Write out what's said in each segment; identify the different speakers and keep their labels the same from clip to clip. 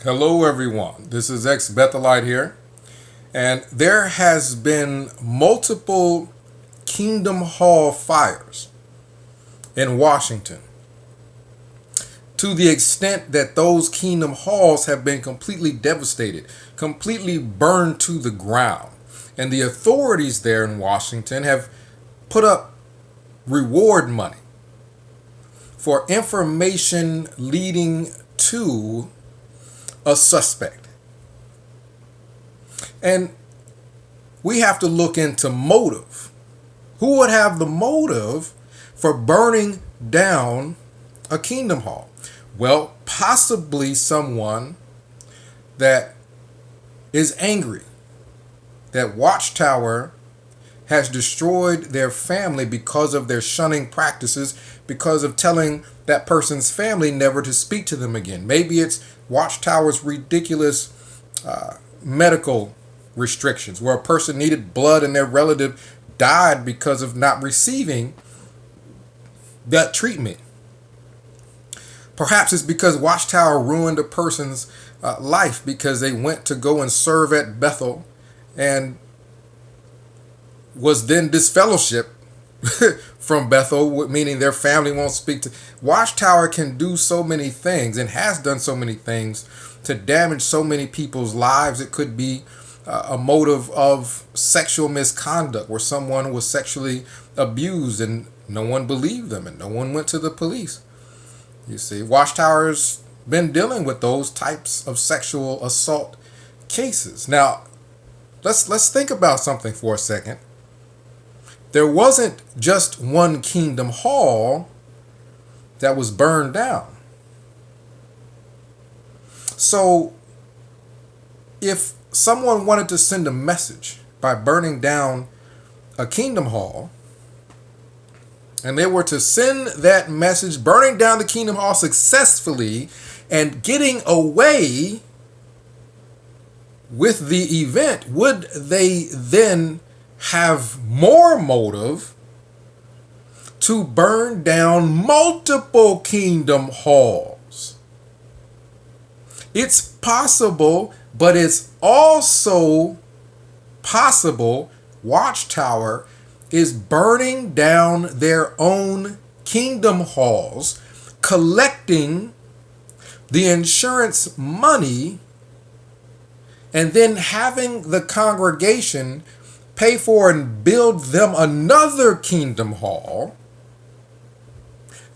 Speaker 1: Hello, everyone. This is ex Bethelite here, and there has been multiple Kingdom Hall fires in Washington to the extent that those Kingdom Halls have been completely devastated, completely burned to the ground. And the authorities there in Washington have put up reward money for information leading to a suspect. And we have to look into motive. Who would have the motive for burning down a Kingdom Hall? Well, possibly someone that is angry that Watchtower has destroyed their family because of their shunning practices, because of telling that person's family never to speak to them again. Maybe it's Watchtower's ridiculous medical restrictions where a person needed blood and their relative died because of not receiving that treatment. Perhaps it's because Watchtower ruined a person's life because they went to go and serve at Bethel and was then disfellowshipped from Bethel, meaning their family won't speak to. Watchtower can do so many things and has done so many things to damage so many people's lives. It could be a motive of sexual misconduct where someone was sexually abused and no one believed them and no one went to the police. You see, Watchtower's been dealing with those types of sexual assault cases. Now, let's think about something for a second. There wasn't just one Kingdom Hall that was burned down. So, if someone wanted to send a message by burning down a Kingdom Hall, and they were to send that message, burning down the Kingdom Hall successfully and getting away with the event, would they then have more motive to burn down multiple Kingdom Halls? It's possible, but it's also possible Watchtower is burning down their own Kingdom Halls, collecting the insurance money, and then having the congregation pay for and build them another Kingdom Hall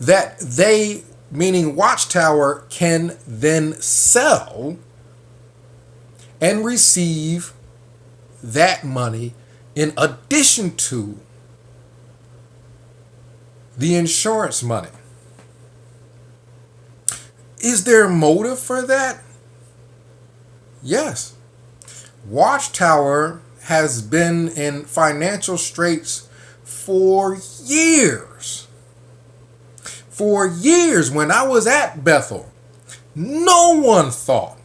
Speaker 1: that they, meaning Watchtower, can then sell and receive that money in addition to the insurance money. Is there a motive for that? Yes. Watchtower has been in financial straits for years. For years, when I was at Bethel, no one thought,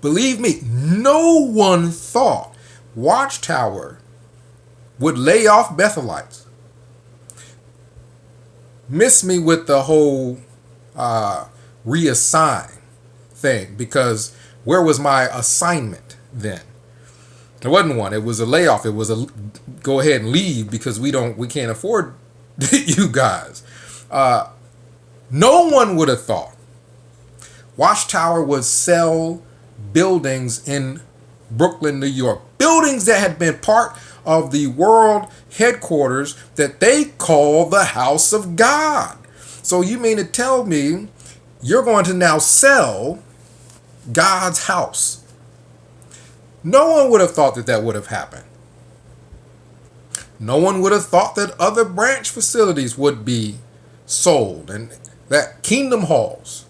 Speaker 1: believe me, no one thought Watchtower would lay off Bethelites. Miss me with the whole reassign thing, because where was my assignment then? There wasn't one. It was a layoff. It was a go ahead and leave because we can't afford you guys. No one would have thought Watchtower would sell buildings in Brooklyn, New York. Buildings that had been part of the world headquarters that they call the House of God. So you mean to tell me you're going to now sell God's house? No one would have thought that that would have happened. No one would have thought that other branch facilities would be sold and that Kingdom Halls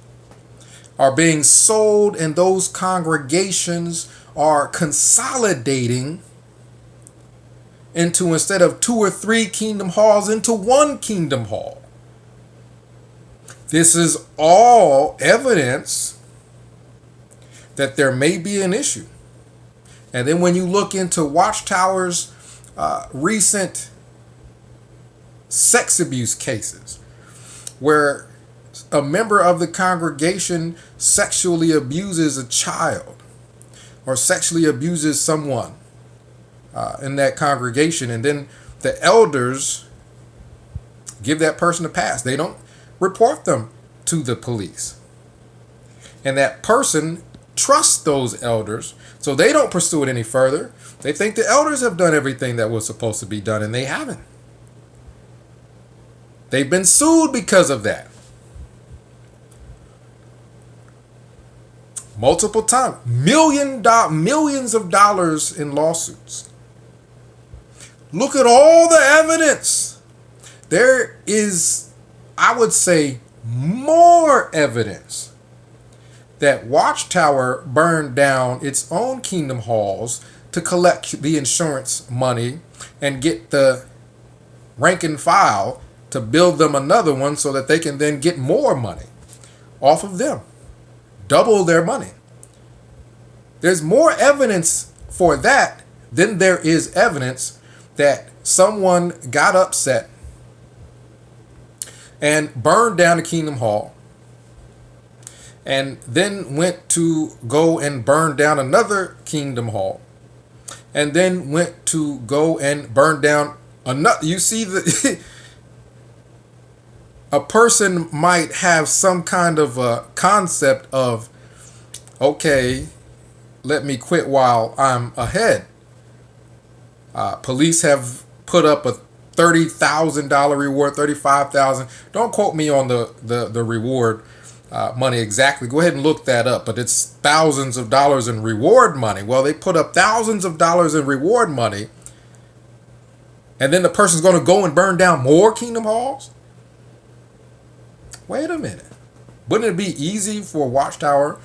Speaker 1: are being sold and those congregations are consolidating into, instead of 2 or 3 Kingdom Halls, into 1 Kingdom Hall. This is all evidence that there may be an issue. And then when you look into Watchtower's recent sex abuse cases, where a member of the congregation sexually abuses a child or sexually abuses someone in that congregation, and then the elders give that person a pass. They don't report them to the police. And that person trusts those elders, so they don't pursue it any further. They think the elders have done everything that was supposed to be done, and they haven't. They've been sued because of that. Multiple times. Millions of dollars in lawsuits. Look at all the evidence. There is, I would say, more evidence that Watchtower burned down its own kingdom halls to collect the insurance money and get the rank and file to build them another one so that they can then get more money off of them. Double their money. There's more evidence for that than there is evidence that someone got upset and burned down the Kingdom Hall and then went to go and burn down another Kingdom Hall and then went to go and burn down another. You see, a person might have some kind of a concept of, okay, let me quit while I'm ahead. Police have put up a $30,000 reward, $35,000. Don't quote me on the reward money exactly. Go ahead and look that up. But it's thousands of dollars in reward money. Well, they put up thousands of dollars in reward money, and then the person's going to go and burn down more Kingdom Halls? Wait a minute. Wouldn't it be easy for Watchtower,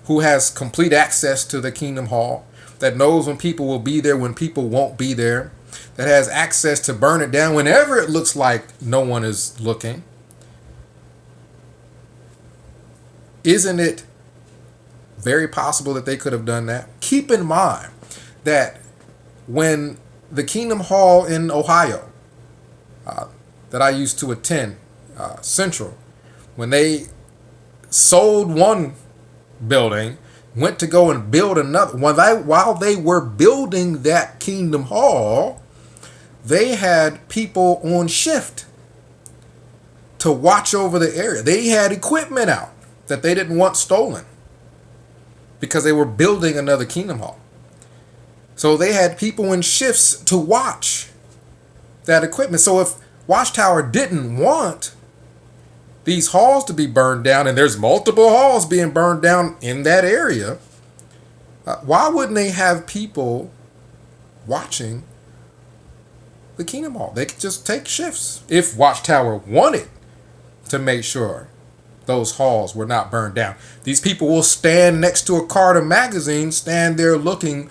Speaker 1: who has complete access to the Kingdom Hall, that knows when people will be there, when people won't be there, that has access to burn it down whenever it looks like no one is looking? Isn't it very possible that they could have done that? Keep in mind that when the Kingdom Hall in Ohio that I used to attend, Central, when they sold one building, went to go and build another, while they were building that Kingdom Hall, they had people on shift to watch over the area. They had equipment out that they didn't want stolen because they were building another Kingdom Hall. So they had people in shifts to watch that equipment. So if Watchtower didn't want these halls to be burned down, and there's multiple halls being burned down in that area, why wouldn't they have people watching the Kingdom Hall? They could just take shifts if Watchtower wanted to make sure those halls were not burned down. These people will stand next to a Carter magazine, stand there looking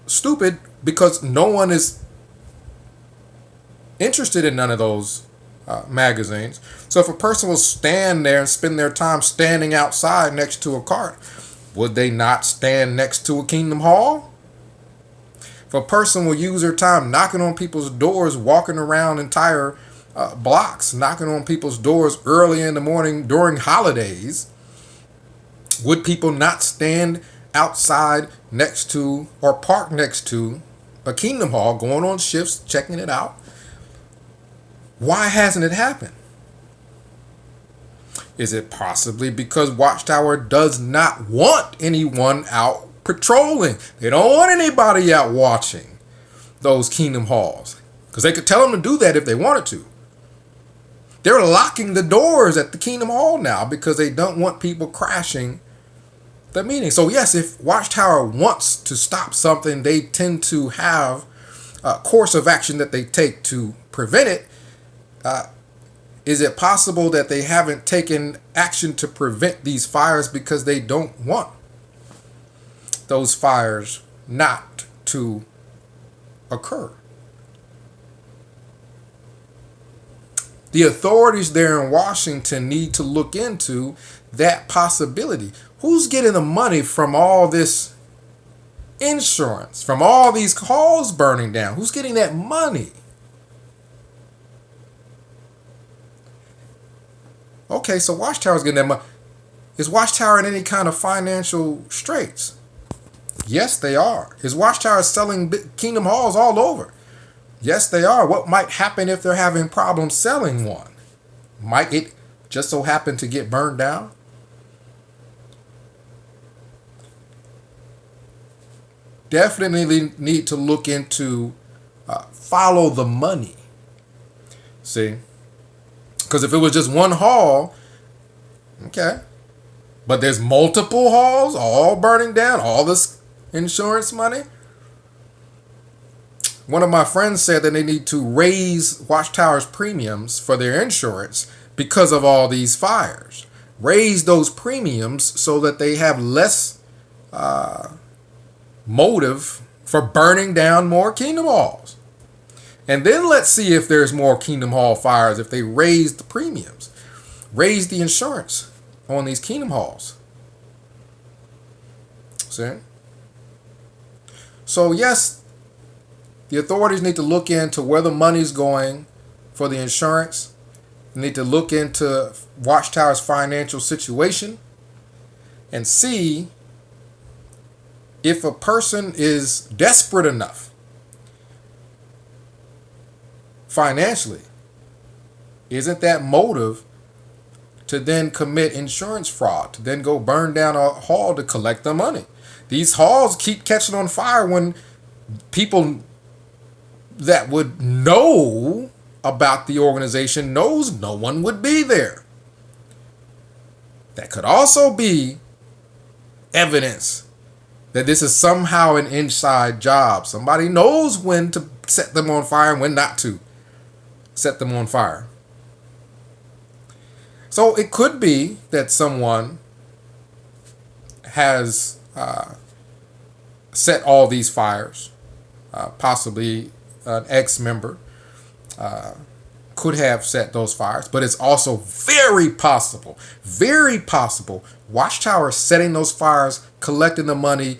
Speaker 1: stupid because no one is interested in none of those magazines. So if a person will stand there and spend their time standing outside next to a cart, would they not stand next to a Kingdom Hall? If a person will use their time knocking on people's doors, walking around entire blocks, knocking on people's doors early in the morning during holidays, would people not stand outside next to or park next to a Kingdom Hall, going on shifts, checking it out? Why hasn't it happened? Is it possibly because Watchtower does not want anyone out patrolling? They don't want anybody out watching those Kingdom Halls, because they could tell them to do that if they wanted to. They're locking the doors at the Kingdom Hall now because they don't want people crashing the meeting. So yes, if Watchtower wants to stop something, they tend to have a course of action that they take to prevent it. Is it possible that they haven't taken action to prevent these fires because they don't want those fires not to occur? The authorities there in Washington need to look into that possibility. Who's getting the money from all this insurance, from all these halls burning down? Who's getting that money? Okay, so Watchtowers getting that money. Is Watchtower in any kind of financial straits? Yes, they are. Is Watchtower selling Kingdom Halls all over? Yes, they are. What might happen if they're having problems selling one? Might it just so happen to get burned down? Definitely need to look into follow the money. See? Because if it was just one hall, okay. But there's multiple halls all burning down, all this insurance money. One of my friends said that they need to raise Watchtower's premiums for their insurance because of all these fires. Raise those premiums so that they have less motive for burning down more Kingdom Halls. And then let's see if there's more Kingdom Hall fires if they raise the premiums, raise the insurance on these Kingdom Halls. See? So yes, the authorities need to look into where the money's going for the insurance. They need to look into Watchtower's financial situation and see if a person is desperate enough financially. Isn't that motive to then commit insurance fraud, to then go burn down a hall to collect the money? These halls keep catching on fire when people that would know about the organization knows no one would be there. That could also be evidence that this is somehow an inside job. Somebody knows when to set them on fire and when not to set them on fire. So it could be that someone has set all these fires. Possibly an ex-member could have set those fires, but it's also very possible Watchtower setting those fires, collecting the money.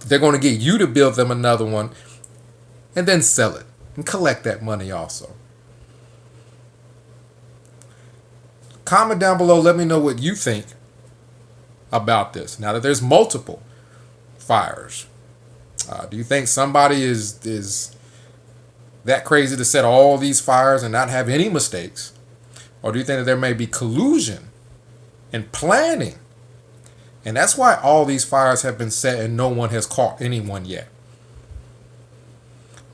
Speaker 1: They're going to get you to build them another one and then sell it and collect that money also. Comment down below. Let me know what you think about this. Now that there's multiple fires, do you think somebody is that crazy to set all these fires and not have any mistakes? Or do you think that there may be collusion and planning? And that's why all these fires have been set and no one has caught anyone yet.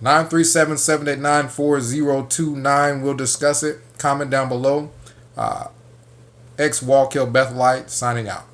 Speaker 1: 937-789-4029. We'll discuss it. Comment down below. Ex Wallkill Bethelite signing out.